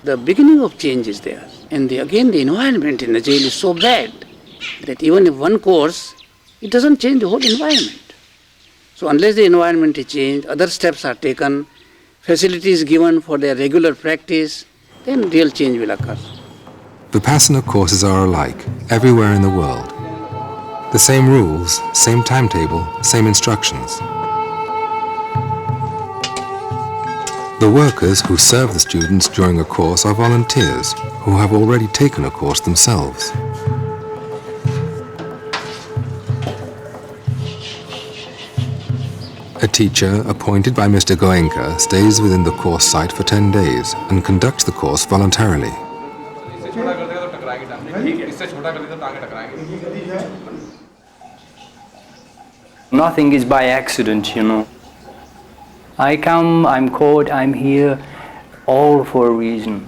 The beginning of change is there. And again, the environment in the jail is so bad that even if one course, it doesn't change the whole environment. So unless the environment is changed, other steps are taken, facilities given for their regular practice, then real change will occur. Vipassana courses are alike everywhere in the world. The same rules, same timetable, same instructions. The workers who serve the students during a course are volunteers who have already taken a course themselves. A teacher appointed by Mr. Goenka stays within the course site for 10 days and conducts the course voluntarily. Nothing is by accident, you know. I come, I'm caught, I'm here, all for a reason.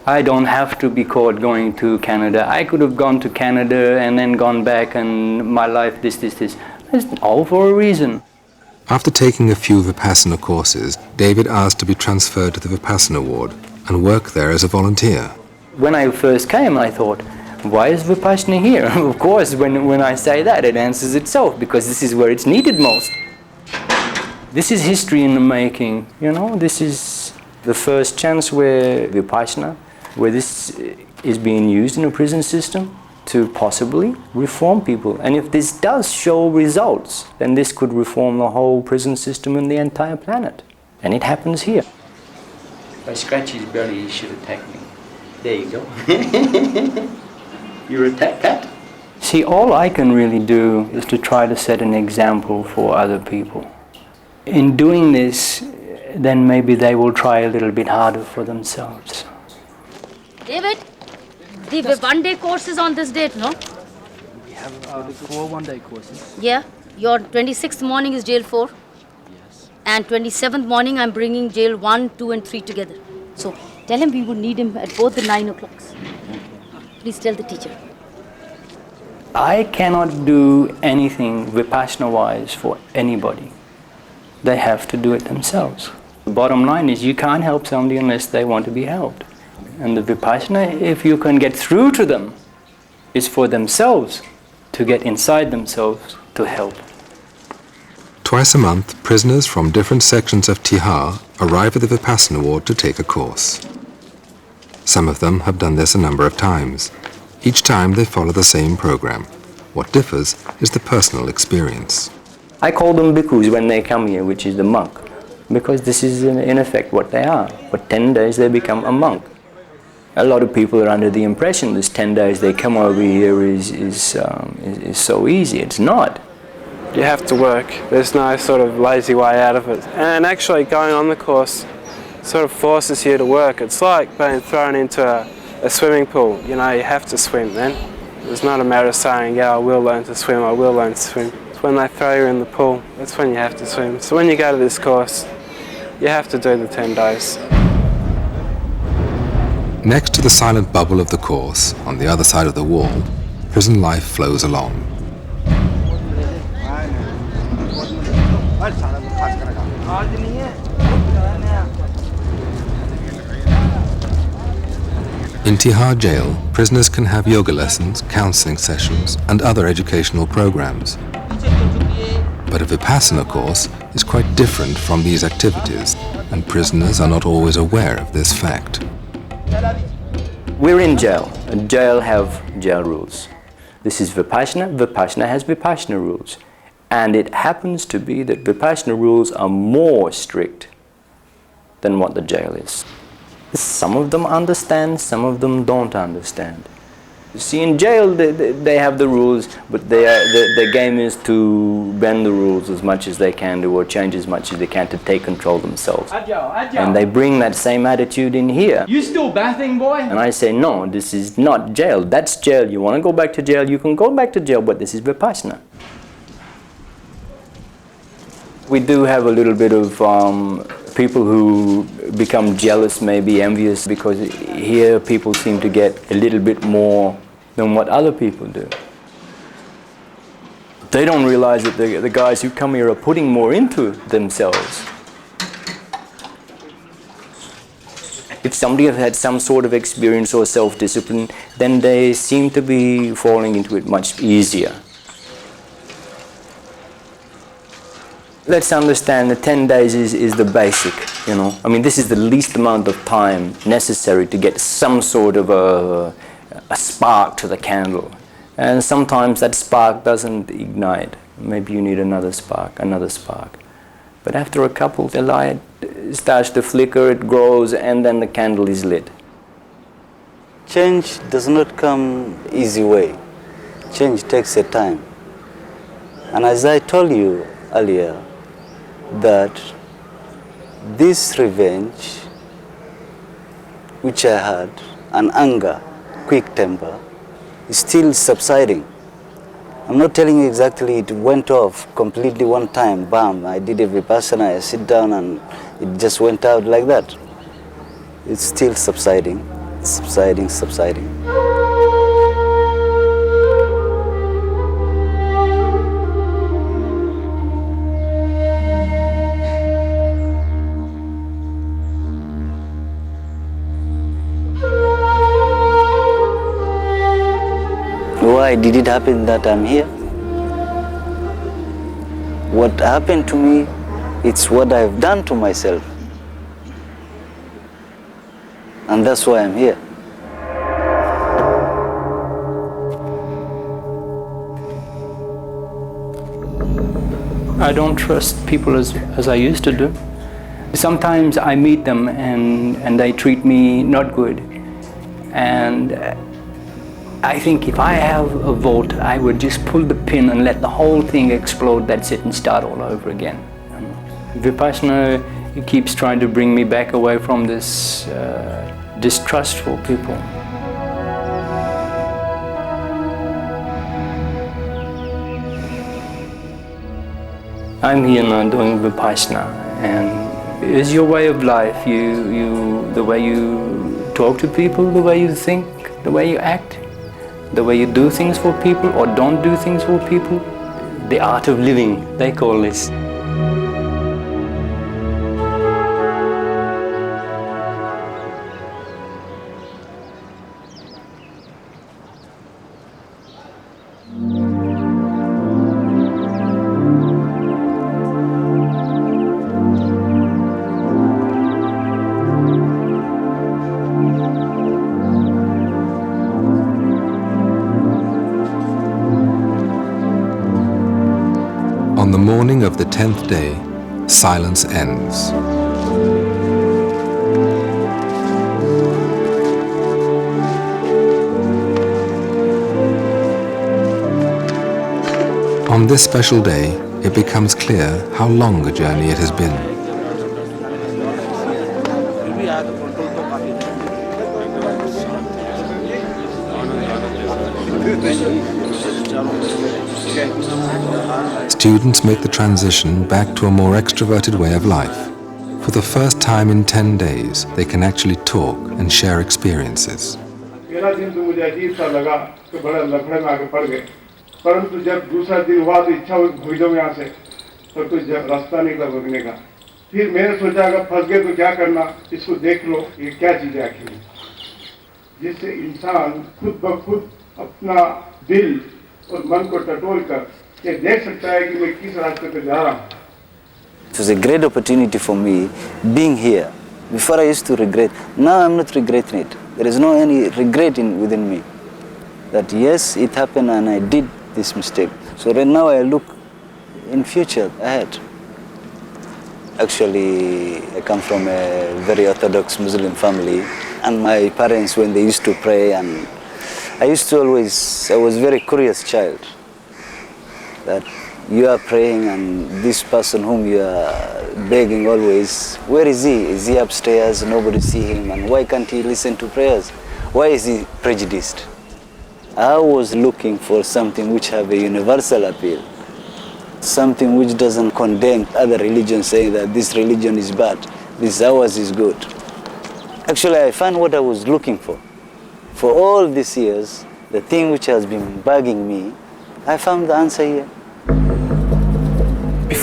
I don't have to be caught going to Canada. I could have gone to Canada and then gone back and my life this. It's all for a reason. After taking a few Vipassana courses, David asked to be transferred to the Vipassana ward and work there as a volunteer. When I first came, I thought, why is Vipassana here? Of course, when I say that, it answers itself, because this is where it's needed most. This is history in the making, you know. This is the first chance where Vipassana, where this is being used in a prison system to possibly reform people. And if this does show results, then this could reform the whole prison system and the entire planet. And it happens here. If I scratch his belly, he should attack me. There you go. You're a cat. See, all I can really do is to try to set an example for other people. In doing this, then maybe they will try a little bit harder for themselves. David, the one-day course is on this date, no? We have 4 one-day courses. Yeah. Your 26th morning is jail 4. Yes. And 27th morning I'm bringing jail 1, 2 and 3 together. So tell him we would need him at both the 9 o'clocks. Please tell the teacher. I cannot do anything Vipassana-wise for anybody. They have to do it themselves. The bottom line is you can't help somebody unless they want to be helped. And the Vipassana, if you can get through to them, is for themselves, to get inside themselves to help. Twice a month, prisoners from different sections of Tihar arrive at the Vipassana ward to take a course. Some of them have done this a number of times. Each time they follow the same program. What differs is the personal experience. I call them bhikkhus when they come here, which is the monk, because this is in effect what they are. For 10 days they become a monk. A lot of people are under the impression this 10 days they come over here is so easy. It's not. You have to work. There's no sort of lazy way out of it. And actually going on the course sort of forces you to work. It's like being thrown into a swimming pool. You know, you have to swim then. It's not a matter of saying, yeah, I will learn to swim, I will learn to swim. It's when they throw you in the pool, that's when you have to swim. So when you go to this course, you have to do the 10 days. Next to the silent bubble of the course, on the other side of the wall, prison life flows along. In Tihar jail, prisoners can have yoga lessons, counseling sessions, and other educational programs. But a Vipassana course is quite different from these activities, and prisoners are not always aware of this fact. We're in jail, and jail have jail rules. This is Vipassana. Vipassana has Vipassana rules. And it happens to be that Vipassana rules are more strict than what the jail is. Some of them understand, some of them don't understand. You see, in jail they have the rules, but the game is to bend the rules as much as they can do, or change as much as they can to take control themselves. And they bring that same attitude in here. You still bathing, boy? And I say, no, this is not jail. That's jail. You want to go back to jail, you can go back to jail, but this is Vipassana. We do have a little bit of people who become jealous, maybe envious, because here people seem to get a little bit more than what other people do. They don't realize that the guys who come here are putting more into themselves. if somebody has had some sort of experience or self-discipline, then they seem to be falling into it much easier. Let's understand that 10 days is the basic, you know. I mean, this is the least amount of time necessary to get some sort of a spark to the candle. And sometimes that spark doesn't ignite. Maybe you need another spark, another spark. But after a couple, the light starts to flicker, it grows, and then the candle is lit. Change does not come easy way. Change takes a time. And as I told you earlier, that this revenge, which I had, and anger, quick temper, is still subsiding. I'm not telling you exactly it went off completely one time, bam, I did a vipassana, I sit down and it just went out like that. It's still subsiding, subsiding, subsiding. Why did it happen that I'm here? What happened to me, it's what I've done to myself. And that's why I'm here. I don't trust people as I used to do. Sometimes I meet them and they treat me not good. And I think if I have a vote, I would just pull the pin and let the whole thing explode, that's it, and start all over again. Vipassana keeps trying to bring me back away from this distrustful people. I'm here now doing Vipassana, and it's your way of life. The way you talk to people, the way you think, the way you act, the way you do things for people or don't do things for people. The art of living, they call this. On the morning of the 10th day, silence ends. On this special day, it becomes clear how long a journey it has been. Students make the transition back to a more extroverted way of life. For the first time in 10 days, they can actually talk and share experiences. परंतु जब दूसरा दिन हुआ तो इच्छा हुई भाग जाऊं यहाँ से, तो जब रास्ता निकला भगने का, फिर मैंने सोचा अगर फंस गए तो क्या करना, इसको देख लो ये क्या चीज है आखिर, जिससे इंसान खुद ब खुद अपना दिल और मन को टटोल कर ये देख सकता है कि मैं किस रास्ते पे जा रहा हूँ. It was a great opportunity for me being here. Before I used to regret, now I'm not regretting it. There is no any regret within me. That yes, it happened and I did this mistake. So right now I look in future ahead. Actually, I come from a very orthodox Muslim family, and my parents, when they used to pray, and I was a very curious child, that you are praying and this person whom you are begging always, where is he? Is he upstairs? Nobody see him, and why can't he listen to prayers? Why is he prejudiced? I was looking for something which have a universal appeal, something which doesn't condemn other religions, saying that this religion is bad, this ours is good. Actually, I found what I was looking for. For all these years, the thing which has been bugging me, I found the answer here.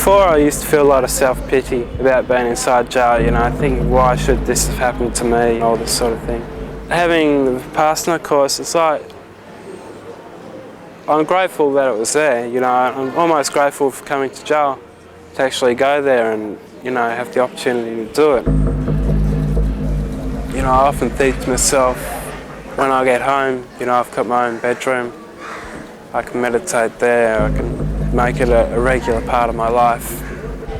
Before I used to feel a lot of self-pity about being inside jail, you know, I think why should this have happened to me, all this sort of thing. Having the vipassana course, it's like, I'm grateful that it was there, you know, I'm almost grateful for coming to jail to actually go there and, you know, have the opportunity to do it. You know, I often think to myself, when I get home, you know, I've got my own bedroom, I can meditate there, I can make it a regular part of my life.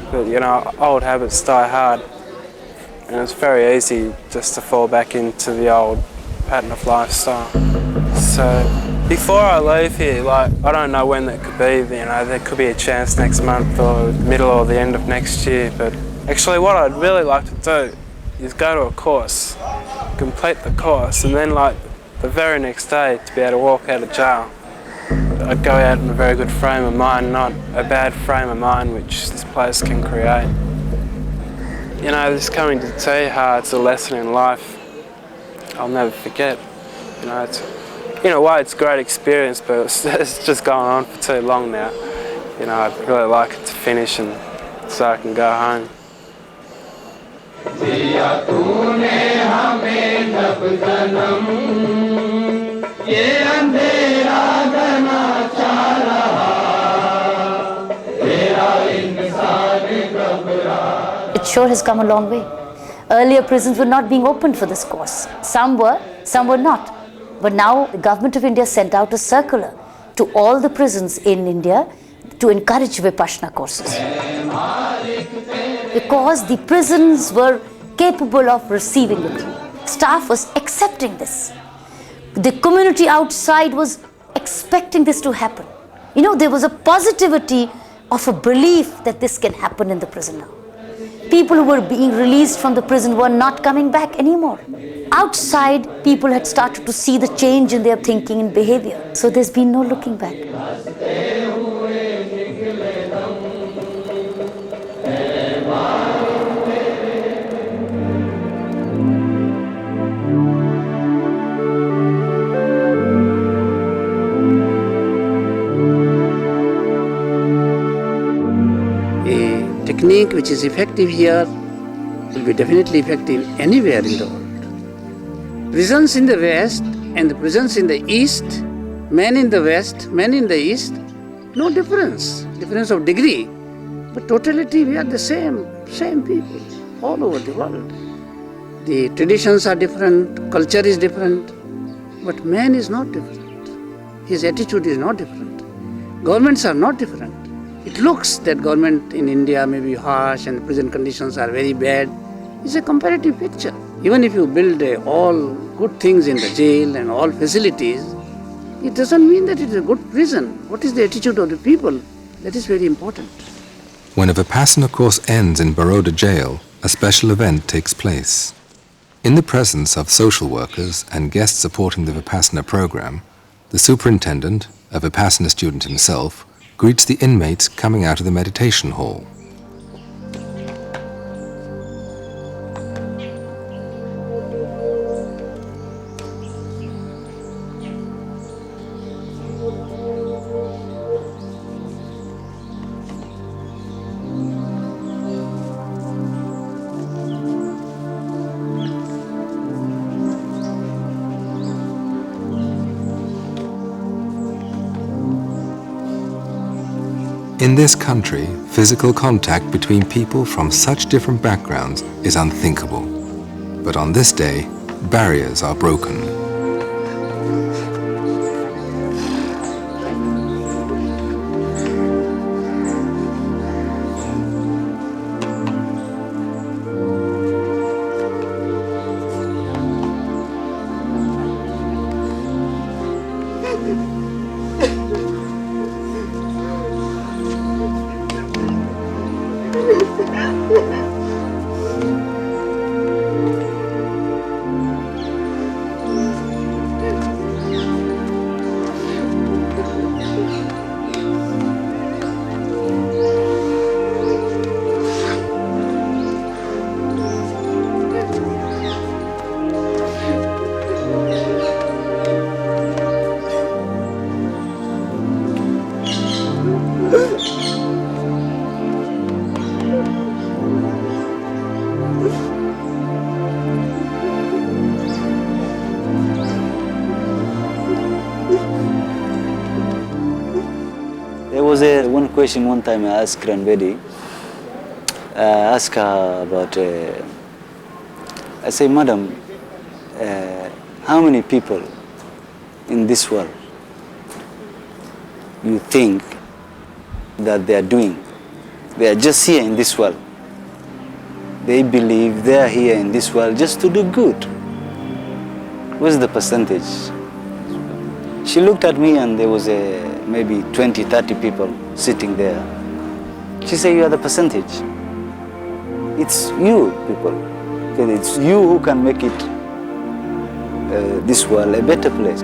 But, you know, old habits die hard, and it's very easy just to fall back into the old pattern of lifestyle. So before I leave here, like, I don't know when that could be, you know, there could be a chance next month or middle or the end of next year, but actually what I'd really like to do is go to a course, complete the course, and then like the very next day to be able to walk out of jail. I'd go out in a very good frame of mind, not a bad frame of mind which this place can create. You know, this coming to Tiha, it's a lesson in life I'll never forget. You know, it's, in a way it's a great experience, but it's just gone on for too long now. You know, I'd really like it to finish and so I can go home. It sure has come a long way. Earlier prisons were not being opened for this course. Some were not. But now the government of India sent out a circular to all the prisons in India to encourage vipassana courses. Because the prisons were capable of receiving it. Staff was accepting this. The community outside was expecting this to happen. You know, there was a positivity of a belief that this can happen in the prison now. People who were being released from the prison were not coming back anymore. Outside, people had started to see the change in their thinking and behavior. So there's been no looking back. A technique which is effective here will be definitely effective anywhere in the world. Prisons in the West and the prisons in the East, men in the West, men in the East, no difference. Difference of degree. But totality, we are the same people all over the world. The traditions are different, culture is different, but man is not different. His attitude is not different. Governments are not different. It looks that government in India may be harsh and prison conditions are very bad. It's a comparative picture. Even if you build all good things in the jail and all facilities, it doesn't mean that it is a good prison. What is the attitude of the people? That is very important. When a Vipassana course ends in Baroda jail, a special event takes place. In the presence of social workers and guests supporting the Vipassana program, the superintendent, a Vipassana student himself, greets the inmates coming out of the meditation hall. In this country, physical contact between people from such different backgrounds is unthinkable. But on this day, barriers are broken. one question one time I asked Grandbedi. I asked her about, I say, Madam, how many people in this world you think that they are doing? They are just here in this world. They believe they are here in this world just to do good. What's the percentage? She looked at me and there was maybe 20, 30 people sitting there. She said, you are the percentage. It's you people. Okay, it's you who can make it this world a better place.